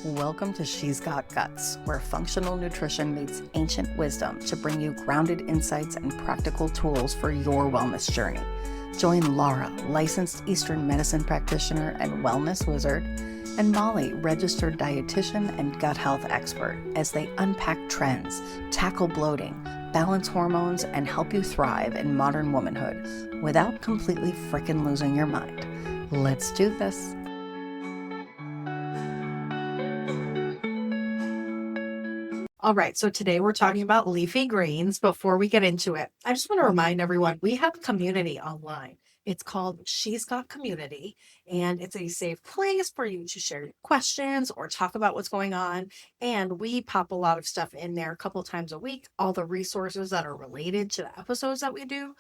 Welcome to She's Got Guts, where functional nutrition meets ancient wisdom to bring you grounded insights and practical tools for your wellness journey. Join Laura, licensed Eastern medicine practitioner and wellness wizard, and Molly, registered dietitian and gut health expert, as they unpack trends, tackle bloating, balance hormones, and help you thrive in modern womanhood without completely frickin' losing your mind. Let's do this. All right, so today we're talking about leafy greens. Before we get into it, I just want to remind everyone we have a community online. It's called She's Got Community, and it's a safe place for you to share your questions or talk about what's going on. And we pop a lot of stuff in there a couple times a week, all the resources that are related to the episodes that we do,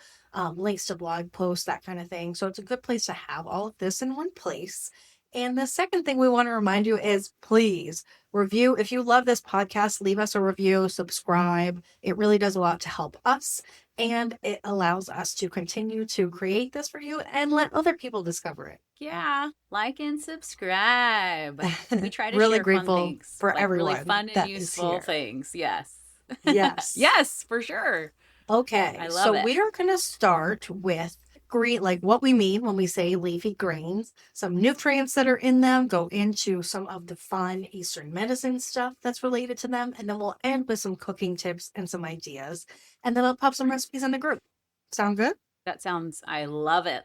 links to blog posts, that kind of thing. So it's a good place to have all of this in one place. And the second thing we want to remind you is please review. If you love this podcast, leave us a review, subscribe. It really does a lot to help us, and it allows us to continue to create this for you and let other people discover it. Yeah, like and subscribe. We try to really share grateful fun things, for like everyone really fun and that is useful here. things. Yes. Yes. Yes, for sure. Okay. I love it. We are going to start with green, like what we mean when we say leafy greens, some nutrients that are in them, go into some of the fun Eastern medicine stuff that's related to them, and then we'll end with some cooking tips and some ideas, and then I'll pop some recipes in the group. Sound good? That sounds, I love it.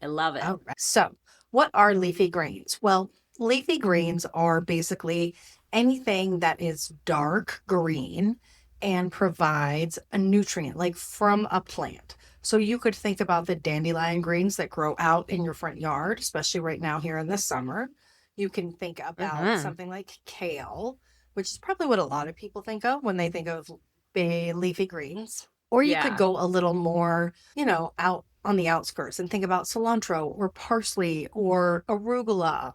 I love it. All right. So what are leafy greens? Well, leafy greens are basically anything that is dark green and provides a nutrient, like from a plant. So you could think about the dandelion greens that grow out in your front yard, especially right now here in the summer. You can think about something like kale, which is probably what a lot of people think of when they think of leafy greens. Or you could go a little more, out on the outskirts and think about cilantro or parsley or arugula,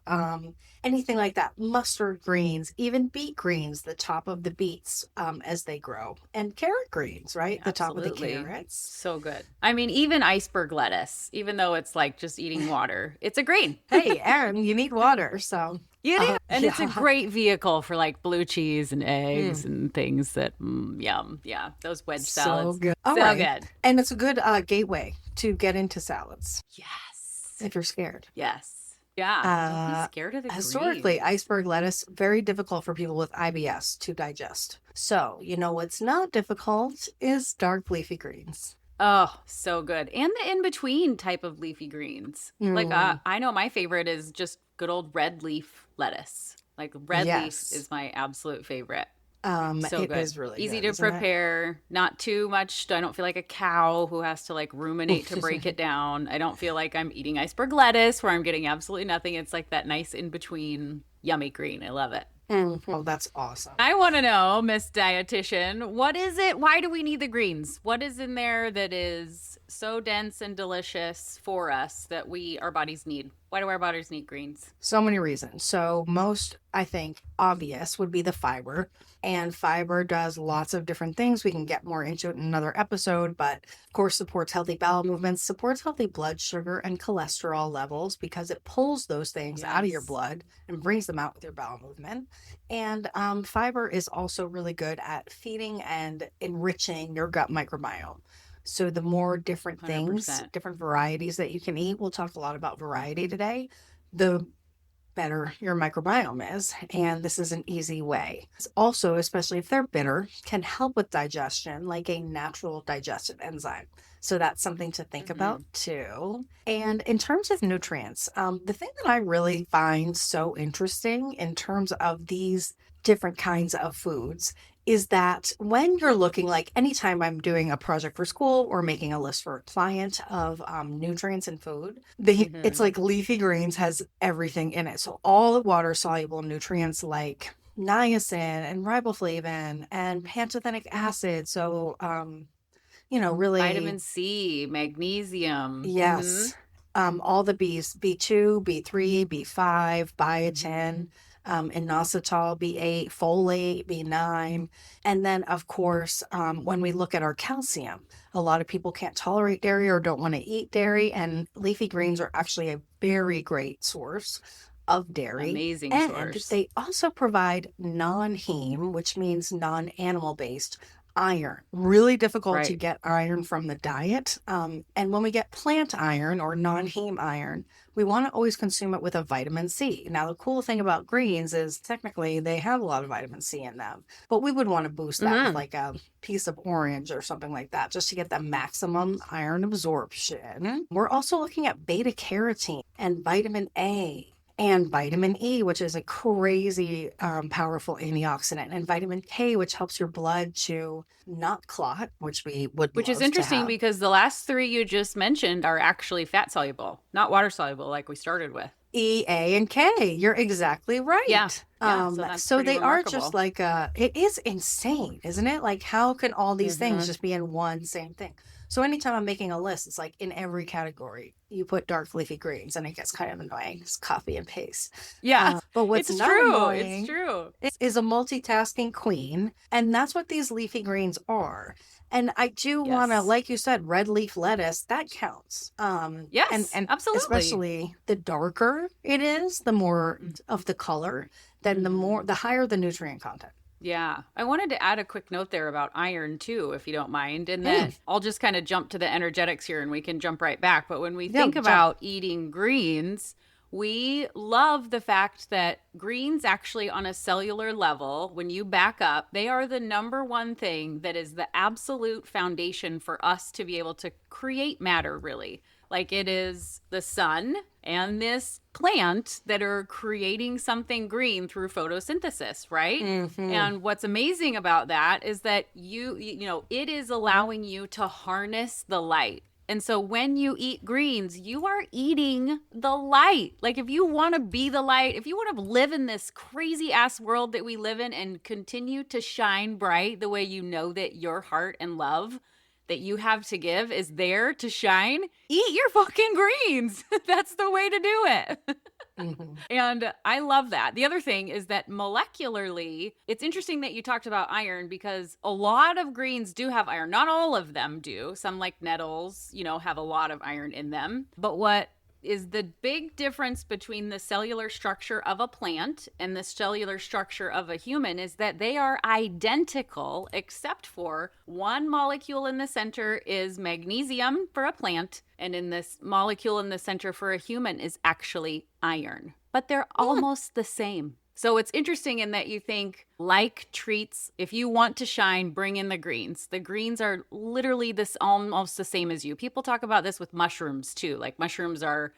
anything like that. Mustard greens, even beet greens, the top of the beets as they grow. And carrot greens, right? Absolutely. The top of the carrots. So good. I mean, even iceberg lettuce, even though it's like just eating water, it's a green. Hey, Aaron, you need water, so... You do. And it's a great vehicle for like blue cheese and eggs and things that, yum. Yeah, those wedge salads. So good. Good. And it's a good gateway to get into salads. Yes. If you're scared. Yes. Yeah. Don't be scared of the Historically, green. iceberg lettuce, very difficult for people with IBS to digest. So, what's not difficult is dark leafy greens. Oh, so good. And the in-between type of leafy greens. Like, I know my favorite is just good old red leaf lettuce. Like, red leaf is my absolute favorite. So it good. is really easy good, to prepare, not too much. I don't feel like a cow who has to like ruminate to break it down. I don't feel like I'm eating iceberg lettuce where I'm getting absolutely nothing. It's like that nice in-between yummy green. I love it. Well, that's awesome. I want to know, Miss Dietitian, what is it? Why do we need the greens? What is in there that is so dense and delicious for us that our bodies need? Why do our bodies need greens? So many reasons. So most, I think, obvious would be the fiber. And fiber does lots of different things. We can get more into it in another episode, but of course supports healthy bowel movements, supports healthy blood sugar and cholesterol levels because it pulls those things out of your blood and brings them out with your bowel movement. And fiber is also really good at feeding and enriching your gut microbiome. So the more different things, 100%. different varieties that you can eat, we'll talk a lot about variety today, the better your microbiome is. And this is an easy way. It's also, especially if they're bitter, can help with digestion like a natural digestive enzyme. So that's something to think about too. And in terms of nutrients, the thing that I really find so interesting in terms of these different kinds of foods is that when you're looking, like anytime I'm doing a project for school or making a list for a client of nutrients in food, it's like leafy greens has everything in it. So all the water soluble nutrients like niacin and riboflavin and pantothenic acid. So, really vitamin C, magnesium. Yes. All the B's, B2, B3, B5, biotin, inositol, B8, folate, B9. And then, of course, when we look at our calcium, a lot of people can't tolerate dairy or don't want to eat dairy, and leafy greens are actually a very great source of dairy. Amazing And source. they also provide non-heme, which means non-animal based iron. Really difficult to Right. get iron from the diet. And when we get plant iron or non-heme iron, we want to always consume it with a vitamin C. Now, the cool thing about greens is technically they have a lot of vitamin C in them, but we would want to boost that with Hmm. like a piece of orange or something like that just to get the maximum iron absorption. We're also looking at beta carotene and vitamin A and vitamin E, which is a crazy powerful antioxidant, and vitamin K, which helps your blood to not clot, which we would Which is love to interesting have. because the last three you just mentioned are actually fat soluble, not water soluble like we started with. E, A, and K. You're exactly Yeah. right. Yeah. So that's So pretty they are just remarkable. like it is insane, isn't it? Like, how can all these things Hmm. just be in one same thing? So anytime I'm making a list, it's like in every category, you put dark leafy greens, and it gets kind of annoying. It's copy and paste. Yeah. But what's It's not true. It's annoying true. is a multitasking queen, and that's what these leafy greens are. And I do want to, Yes. like you said, red leaf lettuce, that counts. And Yes, absolutely. especially the darker it is, the more of the color, then Hmm. the higher the nutrient content. Yeah. I wanted to add a quick note there about iron too, if you don't mind. And Mm, that I'll just kind of jump to the energetics here and we can jump right back. But when we yeah, think jump. about eating greens, we love the fact that greens actually, on a cellular level, when you back up, they are the number one thing that is the absolute foundation for us to be able to create matter, really. Like it is the sun and this plant that are creating something green through photosynthesis, right? Hmm. And what's amazing about that is that it is allowing you to harness the light. And so when you eat greens, you are eating the light. Like if you want to be the light, if you want to live in this crazy ass world that we live in and continue to shine bright the way you know that your heart and love that you have to give is there to shine, eat your fucking greens. That's the way to do it. Hmm. And I love that. The other thing is that molecularly, it's interesting that you talked about iron because a lot of greens do have iron. Not all of them do. Some, like nettles, have a lot of iron in them. But what is the big difference between the cellular structure of a plant and the cellular structure of a human is that they are identical, except for one molecule in the center is magnesium for a plant, and in this molecule in the center for a human is actually iron. But they're almost the same. So it's interesting in that you think like treats, if you want to shine, bring in the greens. The greens are literally this almost the same as you. People talk about this with mushrooms too. Like mushrooms are,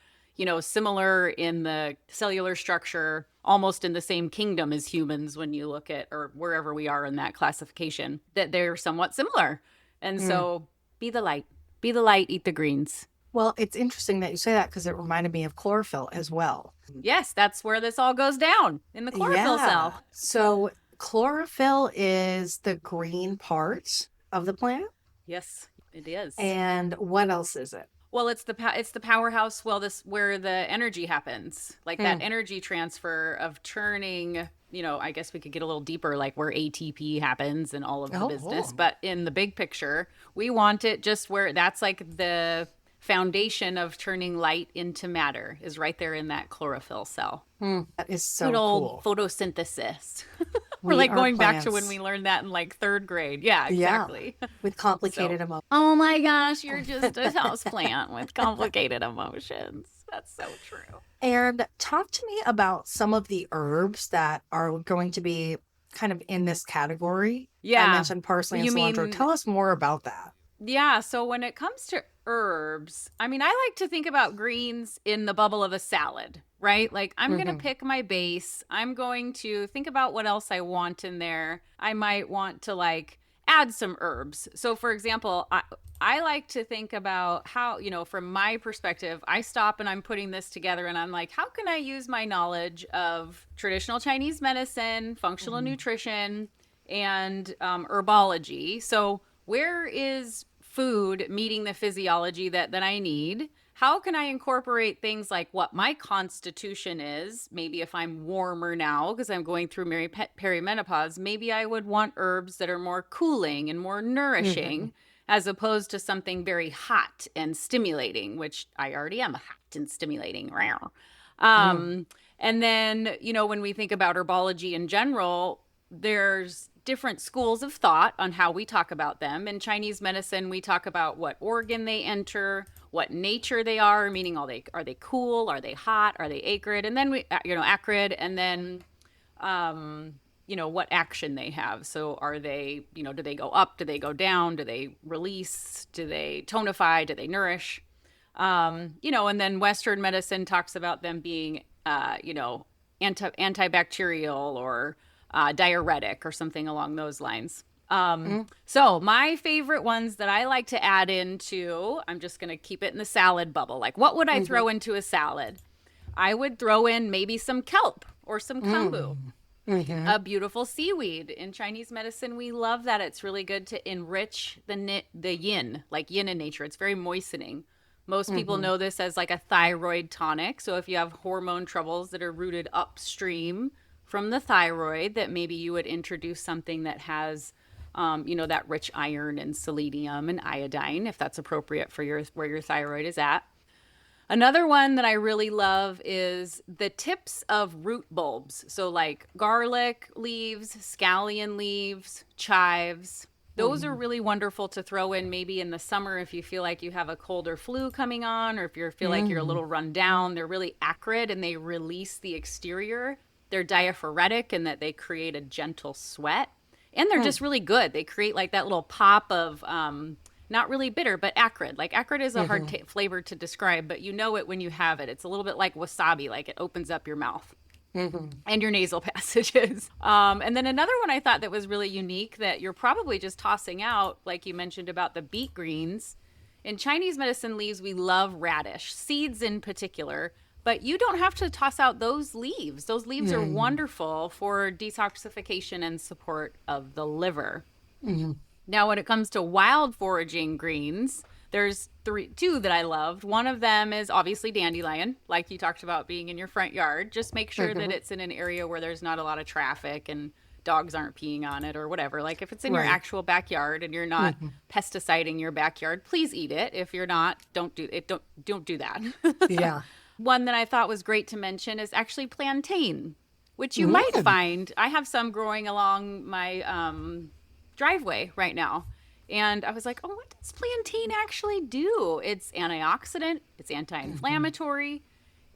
similar in the cellular structure, almost in the same kingdom as humans when you look at or wherever we are in that classification, that they're somewhat similar. And Mm. so be the light. Be the light, eat the greens. Well, it's interesting that you say that because it reminded me of chlorophyll as well. Yes, that's where this all goes down in the chlorophyll Yeah. cell. So chlorophyll is the green part of the plant. Yes, it is. And what else is it? Well, it's the powerhouse. Well, this where the energy happens, like that Hmm. energy transfer of turning. I guess we could get a little deeper, like where ATP happens and all of the business. Oh, But in the big picture, we want it just where that's like the foundation of turning light into matter is right there in that chlorophyll cell. that is Good so old cool. photosynthesis. We're We like are going back to when we plants. learned that in like third grade. Yeah, Yeah, exactly. with So, complicated emotions. oh my gosh, you're just a house plant with complicated emotions. That's so true. And talk to me about some of the herbs that are going to be kind of in this category. I Yeah. mentioned parsley and You cilantro. mean, Tell us more about that. yeah. So when it comes to herbs, I mean, I like to think about greens in the bubble of a salad, right? Like, I'm going to Hmm. pick my base. I'm going to think about what else I want in there. I might want to like add some herbs. So, for example, I like to think about how, from my perspective, I stop and I'm putting this together and I'm like, how can I use my knowledge of traditional Chinese medicine, functional Hmm. nutrition, and herbology? So, where is food meeting the physiology that I need? How can I incorporate things like what my constitution is? Maybe if I'm warmer now because I'm going through perimenopause, maybe I would want herbs that are more cooling and more Hmm. nourishing as opposed to something very hot and stimulating, which I already am hot and stimulating. Mm. Um, And then, when we think about herbology in general, there's different schools of thought on how we talk about them. In Chinese medicine, we talk about what organ they enter, what nature they are, meaning are they cool, are they hot, are they acrid, and then acrid, and then what action they have. So are they, do they go up, do they go down, do they release, do they tonify, do they nourish? And then Western medicine talks about them being, antibacterial or diuretic or something along those lines. So my favorite ones that I like to add into, I'm just going to keep it in the salad bubble. Like, what would I throw into a salad? I would throw in maybe some kelp or some kombu, a beautiful seaweed. In Chinese medicine, we love that. It's really good to enrich the yin, like yin in nature. It's very moistening. Most people know this as like a thyroid tonic. So if you have hormone troubles that are rooted upstream from the thyroid, that maybe you would introduce something that has, that rich iron and selenium and iodine, if that's appropriate for where your thyroid is at. Another one that I really love is the tips of root bulbs. So like garlic leaves, scallion leaves, chives. Those are really wonderful to throw in maybe in the summer if you feel like you have a cold or flu coming on, or if you feel like you're a little run down. They're really acrid and they release the exterior. They're diaphoretic in that they create a gentle sweat. And they're just really good. They create like that little pop of not really bitter, but acrid. Like acrid is a hard flavor to describe, but you know it when you have it. It's a little bit like wasabi, like it opens up your mouth. And your nasal passages. And then another one I thought that was really unique that you're probably just tossing out, like you mentioned about the beet greens. In Chinese medicine leaves, we love radish, seeds in particular, but you don't have to toss out those leaves. Those leaves are wonderful for detoxification and support of the liver. Now, when it comes to wild foraging greens, there's two that I loved. One of them is obviously dandelion, like you talked about being in your front yard. Just make sure that it's in an area where there's not a lot of traffic and dogs aren't peeing on it or whatever. Like if it's in your actual backyard and you're not pesticiding your backyard, please eat it. If you're not, don't do it. Don't do that. Yeah. One that I thought was great to mention is actually plantain, which you might find. I have some growing along my driveway right now. And I was like, oh, what does plantain actually do? It's antioxidant, it's anti-inflammatory,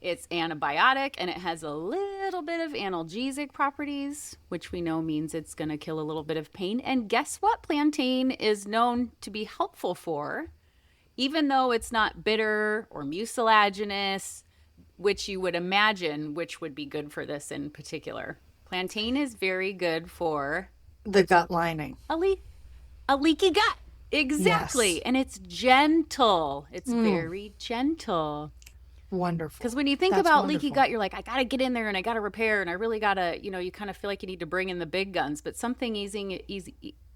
it's antibiotic, and it has a little bit of analgesic properties, which we know means it's going to kill a little bit of pain. And guess what plantain is known to be helpful for? Even though it's not bitter or mucilaginous, which you would imagine, which would be good for this in particular. Plantain is very good for the gut lining. A leaky gut. Exactly. Yes. And it's gentle. It's very gentle. Wonderful. Because when you think about leaky gut, you're like, I got to get in there and I got to repair and I really got to, you kind of feel like you need to bring in the big guns. But something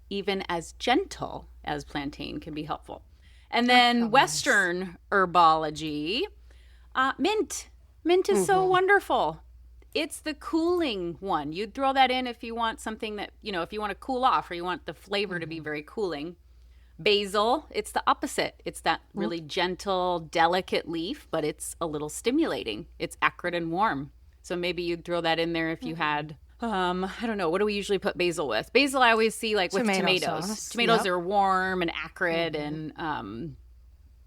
even as gentle as plantain can be helpful. And then Western herbology, mint. Mint is so wonderful. It's the cooling one. You'd throw that in if you want something that, if you want to cool off or you want the flavor to be very cooling. Basil, it's the opposite. It's that really gentle, delicate leaf, but it's a little stimulating. It's acrid and warm. So maybe you'd throw that in there if you had, I don't know, what do we usually put basil with? Basil I always see like with tomatoes. Sauce. Tomatoes are warm and acrid and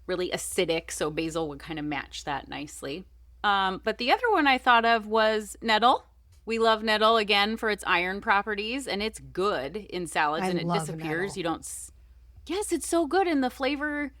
really acidic, so basil would kind of match that nicely. But the other one I thought of was nettle. We love nettle again for its iron properties, and it's good in salads, and it disappears. Nettle. Yes, it's so good, and the flavor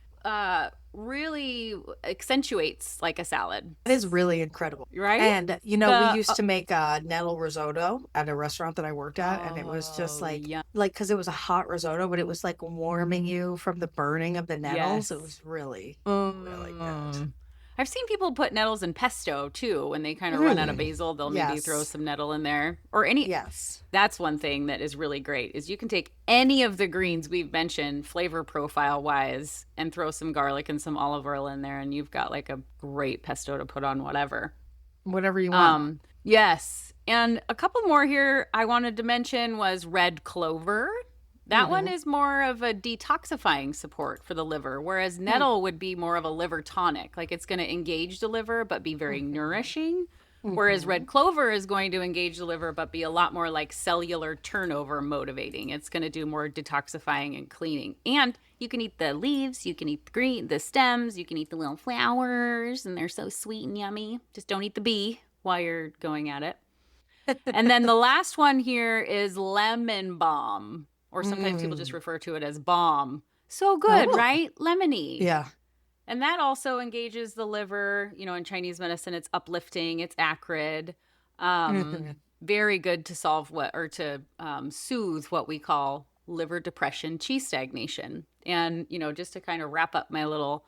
really accentuates like a salad. It is really incredible. Right? And, we used to make nettle risotto at a restaurant that I worked at, and it was just like, because it was a hot risotto, but it was like warming you from the burning of the nettles. Yes. It was really, really good. I've seen people put nettles in pesto too. When they kind of run out of basil, they'll maybe throw some nettle in there or any. Yes. That's one thing that is really great is you can take any of the greens we've mentioned flavor profile wise and throw some garlic and some olive oil in there. And you've got like a great pesto to put on whatever you want. Yes. And a couple more here I wanted to mention was red clover. That one is more of a detoxifying support for the liver, whereas nettle would be more of a liver tonic. Like it's going to engage the liver, but be very nourishing. Whereas Hmm. red clover is going to engage the liver, but be a lot more like cellular turnover motivating. It's going to do more detoxifying and cleaning. And you can eat the leaves, you can eat the green, the stems, you can eat the little flowers, and they're so sweet and yummy. Just don't eat the bee while you're going at it. And then the last one here is lemon balm, or sometimes people just Mm. refer to it as balm. So good, Oh, right? Lemony. yeah. And that also engages the liver. You know, in Chinese medicine, it's uplifting, it's acrid. Hmm. Very good to solve what, or to soothe what we call liver depression, chi stagnation. And, you know, just to kind of wrap up my little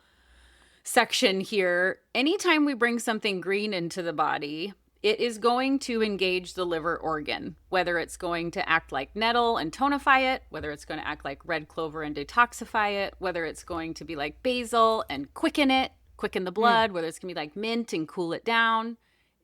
section here, anytime we bring something green into the body, it is going to engage the liver organ, whether it's going to act like nettle and tonify it, whether it's going to act like red clover and detoxify it, whether it's going to be like basil and quicken it, quicken the Mm. blood, whether it's going to be like mint and cool it down.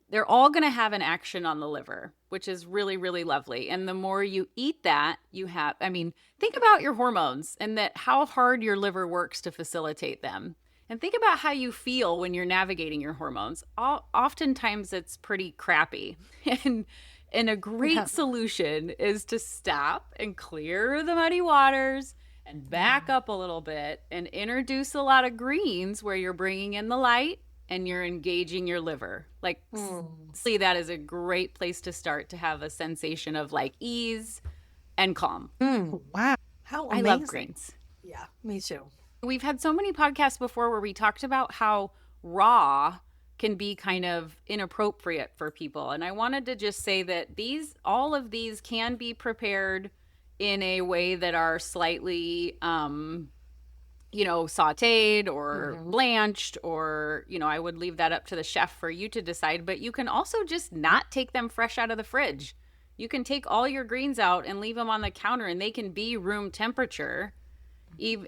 They're all going to have an action on the liver, which is really, really lovely. And the more you eat that, you have, I mean, think about your hormones and that how hard your liver works to facilitate them. And think about how you feel when you're navigating your hormones. Oftentimes it's pretty crappy. And a Yeah. great solution is to stop and clear the muddy waters and back Yeah. up a little bit and introduce a lot of greens where you're bringing in the light and you're engaging your liver. Like, Mm. see, that is a great place to start to have a sensation of like ease and calm. Mm. Wow. How I love amazing. greens. Yeah, me too. We've had so many podcasts before where we talked about how raw can be kind of inappropriate for people. And I wanted to just say that all of these can be prepared in a way that are slightly, sauteed or Hmm. blanched, or, I would leave that up to the chef for you to decide. But you can also just not take them fresh out of the fridge. You can take all your greens out and leave them on the counter, and they can be room temperature,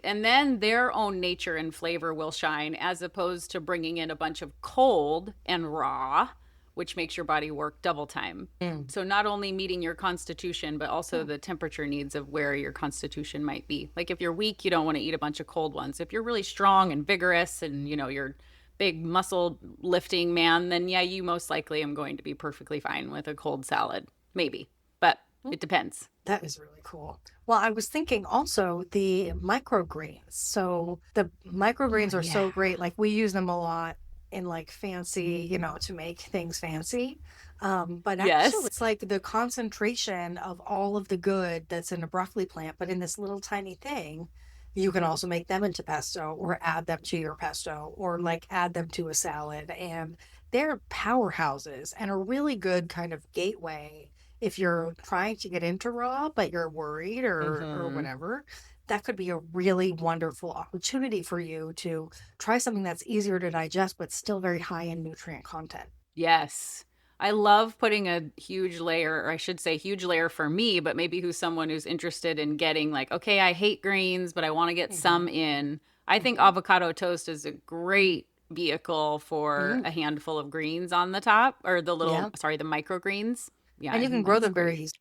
and then their own nature and flavor will shine, as opposed to bringing in a bunch of cold and raw, which makes your body work double time. Mm. So not only meeting your constitution, but also the temperature needs of where your constitution might be. Like if you're weak, you don't want to eat a bunch of cold ones. If you're really strong and vigorous and you're big muscle lifting man, then yeah, you most likely am going to be perfectly fine with a cold salad. Maybe. But it depends. That is really cool. Well, I was thinking also the microgreens. So the Oh, microgreens are yeah. so great. Like we use them a lot in like fancy, to make things fancy. But actually, Yes. it's like the concentration of all of the good that's in a broccoli plant, but in this little tiny thing, you can also make them into pesto or add them to your pesto or like add them to a salad. And they're powerhouses and a really good kind of gateway if you're trying to get into raw, but you're worried or Mm-hmm. whatever. That could be a really wonderful opportunity for you to try something that's easier to digest, but still very high in nutrient content. Yes. I love putting a huge layer, or I should say huge layer for me, but maybe who's someone who's interested in getting like, okay, I hate greens, but I want to get Hmm. some in. I think Hmm. avocado toast is a great vehicle for Hmm. a handful of greens on the top, or Yeah. the microgreens. Yeah, And I you can think grow that's them very great. easily.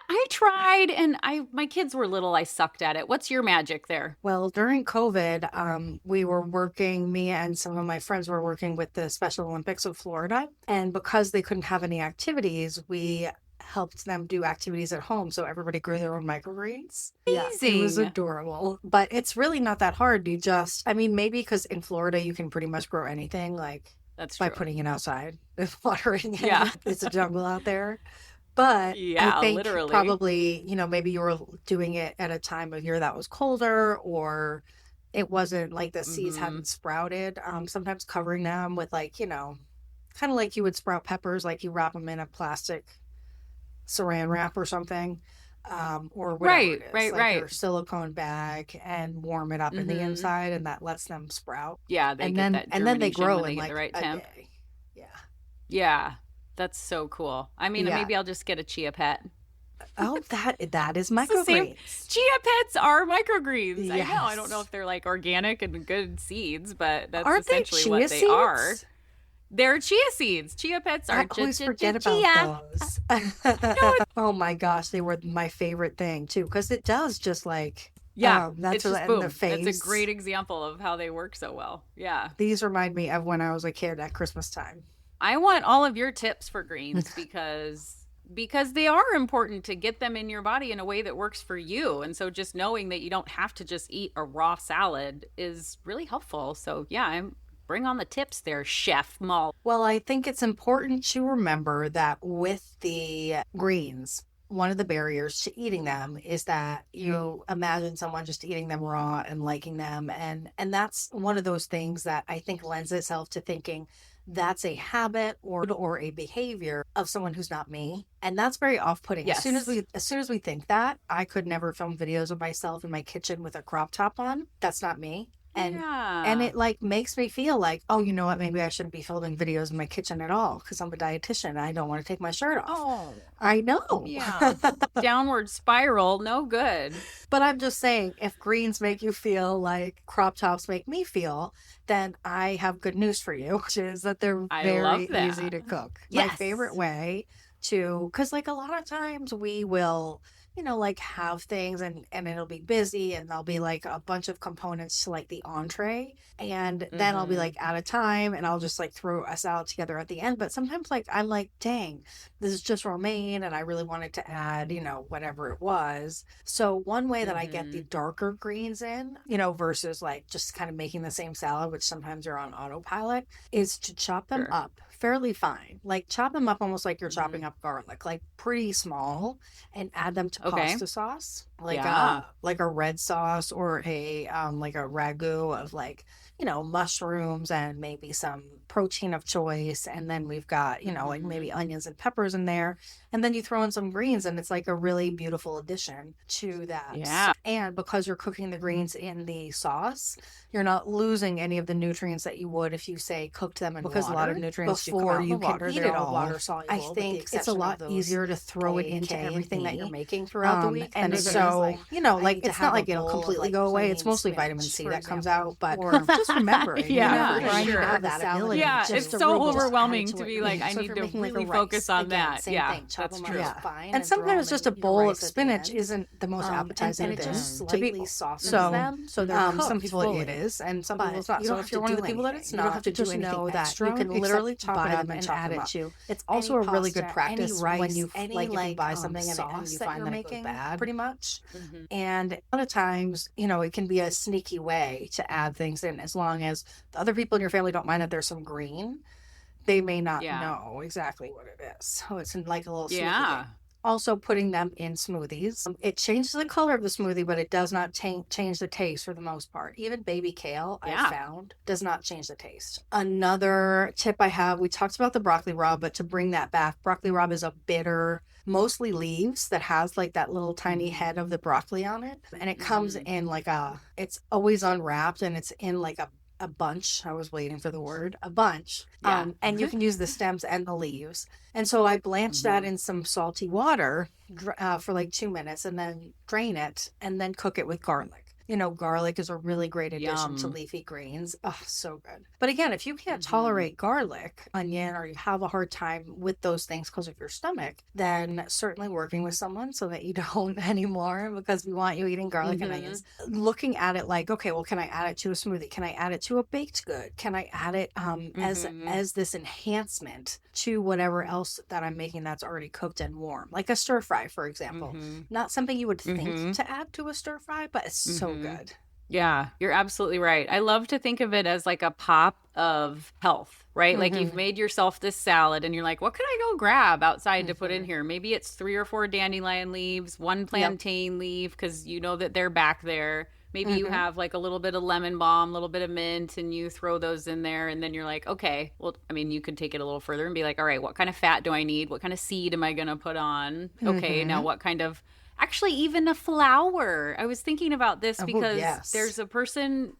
I tried, and my kids were little, I sucked at it. What's your magic there? Well, during COVID, we were working, me and some of my friends were working with the Special Olympics of Florida. And because they couldn't have any activities, we helped them do activities at home. So everybody grew their own microgreens. Yeah, it was Amazing. adorable. But it's really not that hard. I mean, maybe because in Florida you can pretty much grow anything like That's by true. putting it outside, watering Yeah. it. It's a jungle out there. But I Yeah, think literally. probably, maybe you were doing it at a time of year that was colder or it wasn't like the seeds Mm-hmm. hadn't sprouted. Sometimes covering them with like, kind of like you would sprout peppers, like you wrap them in a plastic saran wrap or something, or whatever Right, it is, right, like right. your silicone bag and warm it up in the Mm-hmm. inside and that lets them sprout. Yeah, they And get then that and then they germination grow when in they get the like right a temp. day. Yeah. Yeah, that's so cool. I mean, Yeah. maybe I'll just get a chia pet. Oh, that is It's the same. microgreens. Chia pets are microgreens. I know. I don't know Yes. if they're like organic and good seeds, but that's Aren't they essentially chia what they are. seeds? They're chia seeds. Chia pets I are always forget about chia. those. No, Oh my gosh, they were my favorite thing too, because it does just like, yeah, that's it's just in the boom. That's a face. great example of how they work so well. Yeah. These remind me of when I was a kid at Christmas time. I want all of your tips for greens because they are important to get them in your body in a way that works for you. And so just knowing that you don't have to just eat a raw salad is really helpful. So yeah, I'm bring on the tips there, Chef Mull. Well, I think it's important to remember that with the greens, one of the barriers to eating them is that you imagine someone just eating them raw and liking them. And that's one of those things that I think lends itself to thinking that's a habit or a behavior of someone who's not me. And that's very off-putting. Yes. As soon as we think that, I could never film videos of myself in my kitchen with a crop top on. That's not me. And it like makes me feel like, oh, you know what, maybe I shouldn't be filming videos in my kitchen at all because I'm a dietitian and I don't want to take my shirt off. Oh, I know. yeah. Downward spiral, no good. But I'm just saying, if greens make you feel like crop tops make me feel, then I have good news for you, which is that they're very easy to cook. Yes. My favorite way to, because like a lot of times we will, you know, like have things and it'll be busy and there'll be like a bunch of components to like the entree. And then I'll be like out of time and I'll just like throw a salad together at the end. But sometimes like I'm like, dang, this is just romaine and I really wanted to add, you know, whatever it was. So one way that I get the darker greens in, you know, versus like just kind of making the same salad, which sometimes are on autopilot, is to chop them up fairly fine. Like chop them up almost like you're chopping up garlic, like pretty small, and add them to pasta sauce, like a red sauce or a like a ragu of like, you know, mushrooms and maybe some protein of choice. And then we've got, you know, like maybe onions and peppers in there. And then you throw in some greens and it's like a really beautiful addition to that. Yeah. And because you're cooking the greens in the sauce, you're not losing any of the nutrients that you would if you say cooked them in because water. A lot of nutrients before you can eat it all. Water soluble. I think it's a lot easier to throw it into everything that you're making throughout the week. And so, like, you know, like it's not like it'll completely go away. It's mostly vitamin C that comes out, but just remember it. Yeah, it's so overwhelming to be like, I need to really focus on that. Yeah, that's true. And sometimes just a bowl of spinach isn't the most appetizing thing to people. So some people it is, and some people it's not. So if you're one of the people that it's not, you don't have to just know that you can literally chop it up and add it to. It's also a really good practice when you like if you buy something and you find that it goes bad, pretty much. And a lot of times, you know, it can be a sneaky way to add things in as long as the other people in your family don't mind that there's some green. They may not know exactly what it is. So it's in like a little sneaky thing. Also putting them in smoothies. It changes the color of the smoothie, but it does not change the taste for the most part. Even baby kale, I found, does not change the taste. Another tip I have, we talked about the broccoli rabe, but to bring that back, broccoli rabe is a bitter, mostly leaves that has like that little tiny head of the broccoli on it. And it comes in like it's always unwrapped and it's in like a bunch. I was waiting for the word, a bunch. And you can use the stems and the leaves. And so I blanched that in some salty water for like 2 minutes and then drain it and then cook it with garlic. You know, garlic is a really great addition to leafy greens. Oh, so good. But again, if you can't tolerate garlic, onion, or you have a hard time with those things because of your stomach, then certainly working with someone so that you don't anymore, because we want you eating garlic and onions. Looking at it like, okay, well, can I add it to a smoothie? Can I add it to a baked good? Can I add it as this enhancement to whatever else that I'm making that's already cooked and warm? Like a stir fry, for example. Not something you would think to add to a stir fry, but it's so good. Yeah, you're absolutely right. I love to think of it as like a pop of health, right? Like you've made yourself this salad and you're like, what can I go grab outside to put in here? Maybe it's 3 or 4 dandelion leaves, 1 plantain leaf, because you know that they're back there. Maybe you have like a little bit of lemon balm, a little bit of mint, and you throw those in there. And then you're like, okay, well, I mean, you could take it a little further and be like, all right, what kind of fat do I need? What kind of seed am I going to put on? Okay, now what kind of... Actually, even a flower. I was thinking about this because there's a person,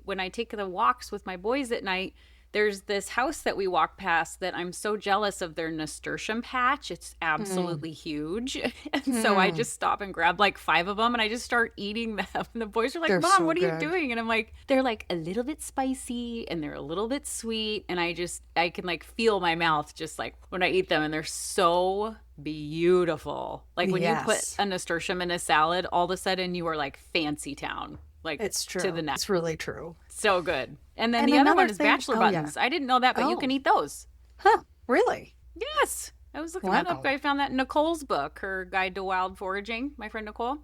when I take the walks with my boys at night, there's this house that we walk past that I'm so jealous of their nasturtium patch. It's absolutely huge. And so I just stop and grab like 5 of them and I just start eating them. And the boys are like, Mom, what are you doing? And I'm like, they're like a little bit spicy and they're a little bit sweet. And I can like feel my mouth just like when I eat them, and they're so beautiful. Like when you put a nasturtium in a salad, all of a sudden you are like fancy town. Like it's true. To the next. It's really true. So good. And then the other one is bachelor buttons. I didn't know that, but you can eat those. Huh, really? Yes. I was looking that up. Wow. I found that in Nicole's book, her Guide to Wild Foraging, my friend Nicole.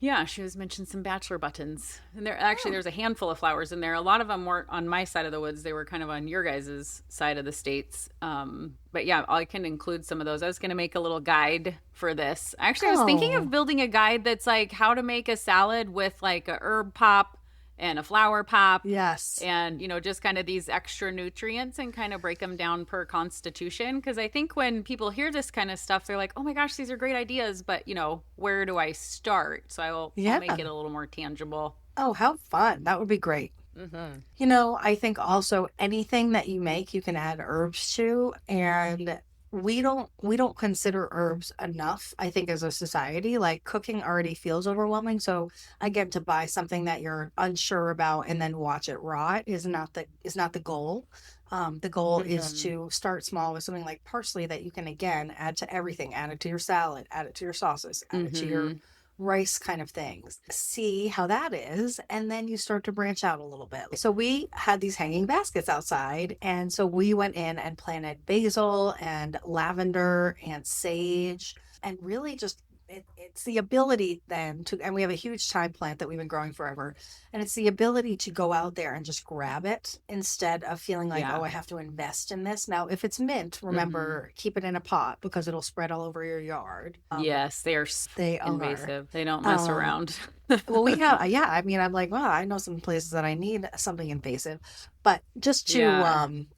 Yeah, Oh. she was mentioned some bachelor buttons. And there's a handful of flowers in there. A lot of them weren't on my side of the woods. They were kind of on your guys' side of the states. But yeah, I can include some of those. I was going to make a little guide for this. Actually, I was thinking of Oh, building a guide that's like how to make a salad with like a herb pop and a flower pop yes. and just kind of these extra nutrients and kind of break them down per constitution, because I think when people hear this kind of stuff they're like, oh my gosh, these are great ideas, but where do I start? So I'll Yeah. make it a little more tangible. Oh, how fun. That would be great. Mm-hmm. I think also anything that you make, you can add herbs to, and we don't consider herbs enough, I think, as a society. Like cooking already feels overwhelming. So again, to buy something that you're unsure about and then watch it rot is not the goal. The goal is Mm-hmm. to start small with something like parsley that you can again add to everything, add it to your salad, add it to your sauces, add it to your Mm-hmm. rice kind of things. See how that is, and then you start to branch out a little bit. So we had these hanging baskets outside, and so we went in and planted basil and lavender and sage, and really just it's the ability then to, and we have a huge thyme plant that we've been growing forever, and it's the ability to go out there and just grab it instead of feeling like, oh, Yeah. I have to invest in this. Now, if it's mint, Mm-hmm. remember, keep it in a pot because it'll spread all over your yard. Yes, they are They are. invasive. They don't mess Um, around. well, we have, yeah, I mean, I'm like, well, I know some places that I need something invasive, but just to,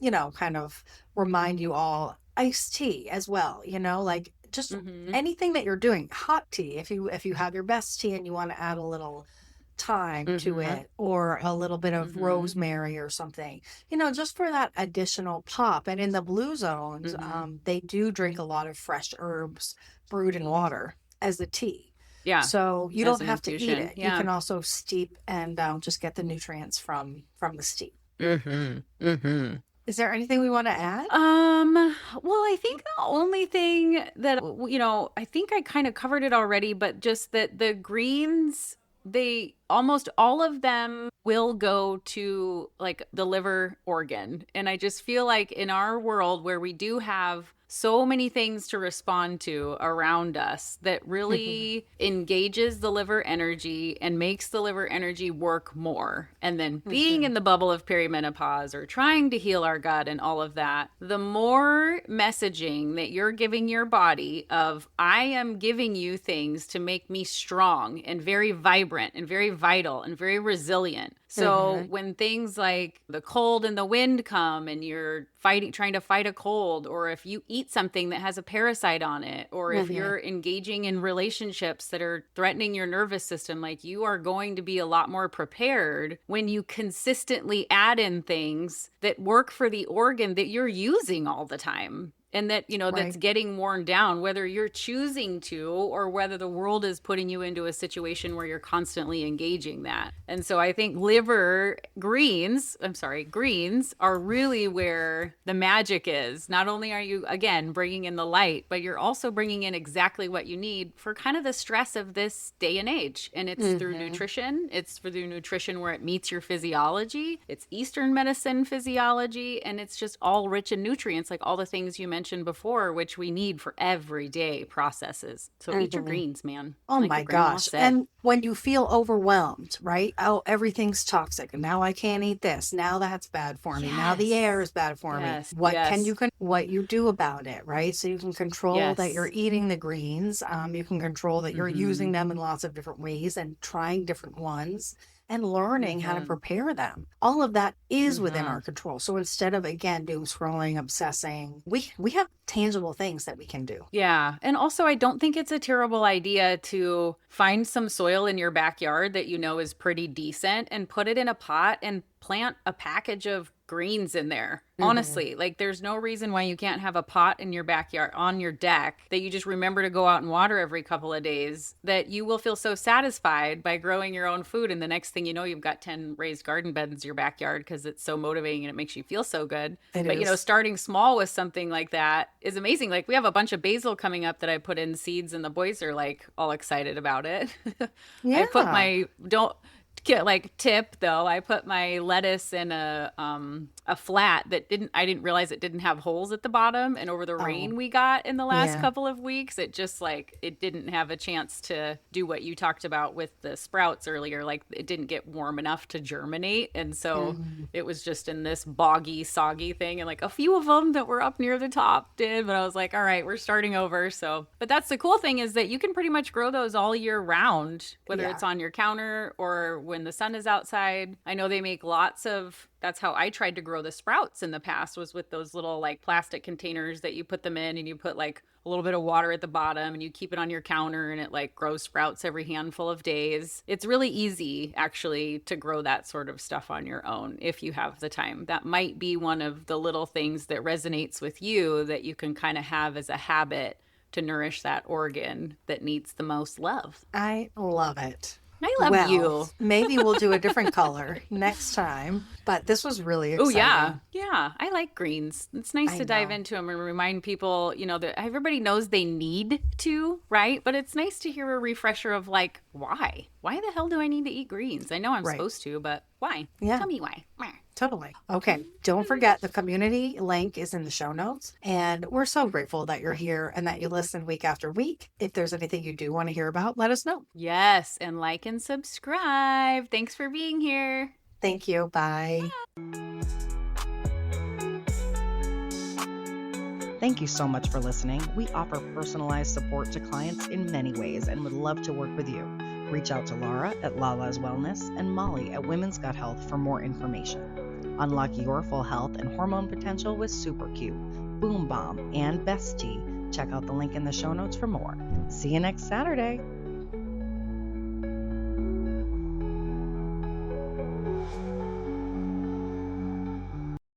Yeah. kind of remind you all, iced tea as well, like just Mm-hmm. anything that you're doing, hot tea, if you have your best tea and you want to add a little thyme to Mm-hmm. it or a little bit of Mm-hmm. rosemary or something, just for that additional pop. And in the blue zones, Mm-hmm. they do drink a lot of fresh herbs brewed in water as the tea. Yeah, So you as don't an have to eat infusion. it. You Yeah. can also steep and just get the nutrients from the steep. Mm-hmm. Mm-hmm. Is there anything we want to add? Well, I think the only thing that, I think I kind of covered it already, but just that the greens, they almost all of them will go to like the liver organ. And I just feel like in our world where we do have so many things to respond to around us that Mhm. really engages the liver energy and makes the liver energy work more. And then being Mhm. in the bubble of perimenopause or trying to heal our gut and all of that, the more messaging that you're giving your body of, I am giving you things to make me strong and very vibrant and very vital and very resilient. So Mhm. when things like the cold and the wind come and you're trying to fight a cold, or if you eat something that has a parasite on it, or if Mhm. you're engaging in relationships that are threatening your nervous system, like you are going to be a lot more prepared when you consistently add in things that work for the organ that you're using all the time, and that that's Right. getting worn down, whether you're choosing to or whether the world is putting you into a situation where you're constantly engaging that. And so I think greens are really where the magic is. Not only are you again bringing in the light, but you're also bringing in exactly what you need for kind of the stress of this day and age. And it's through Mhm. nutrition. It's through nutrition where it meets your physiology. It's Eastern medicine physiology, and it's just all rich in nutrients, like all the things you mentioned before, which we need for everyday processes. So eat your Mhm. greens, man. Oh Like my your grandma gosh. said. And when you feel overwhelmed, right? Oh, everything's toxic. And now I can't eat this. Now that's bad for me. Now the air Yes. is bad for me. Yes. What can Yes. you what you do about it, right? So you can control that you're Yes. eating the greens. You can control that you're using Mm-hmm. them in lots of different ways and trying different ones and learning how to Mm-hmm. prepare them. All of that is within Mm-hmm. our control. So instead of again doom scrolling, obsessing, we have tangible things that we can do. Yeah. And also, I don't think it's a terrible idea to find some soil in your backyard that you know is pretty decent and put it in a pot and plant a package of greens in there. Hmm. Honestly, like there's no reason why you can't have a pot in your backyard on your deck that you just remember to go out and water every couple of days, that you will feel so satisfied by growing your own food. And the next thing you know, you've got 10 raised garden beds in your backyard because it's so motivating and it makes you feel so good. It But is. starting small with something like that is amazing. Like we have a bunch of basil coming up that I put in seeds and the boys are like all excited about it. I put Yeah. my don't like tip though, I put my lettuce in a flat that I didn't realize it didn't have holes at the bottom, and over the Oh, rain we got in the last yeah. couple of weeks, it just like it didn't have a chance to do what you talked about with the sprouts earlier. Like it didn't get warm enough to germinate, and so Mm. it was just in this boggy, soggy thing, and like a few of them that were up near the top did, but I was like, all right, we're starting over. So, but that's the cool thing is that you can pretty much grow those all year round, whether Yeah. it's on your counter or when the sun is outside. I know they make lots of, that's how I tried to grow the sprouts in the past, was with those little like plastic containers that you put them in, and you put like a little bit of water at the bottom and you keep it on your counter, and it like grows sprouts every handful of days. It's really easy actually to grow that sort of stuff on your own if you have the time. That might be one of the little things that resonates with you that you can kind of have as a habit to nourish that organ that needs the most love. I love it. I love Well, you. maybe we'll do a different color next time, but this was really Oh yeah. exciting. Yeah, I like greens. It's nice I to dive know. into them and remind people, that everybody knows they need to, right? But it's nice to hear a refresher of like, why? Why the hell do I need to eat greens? I know I'm Right. supposed to, but why? Yeah. Tell me why. Totally. Okay. Don't forget the community link is in the show notes. And we're so grateful that you're here and that you listen week after week. If there's anything you do want to hear about, let us know. Yes, and like and subscribe. Thanks for being here. Thank you. Bye. Thank you so much for listening. We offer personalized support to clients in many ways and would love to work with you. Reach out to Laura at Lala's Wellness and Molly at Women's Gut Health for more information. Unlock your full health and hormone potential with Supercube, Boom Bomb, and Best Tea. Check out the link in the show notes for more. See you next Saturday.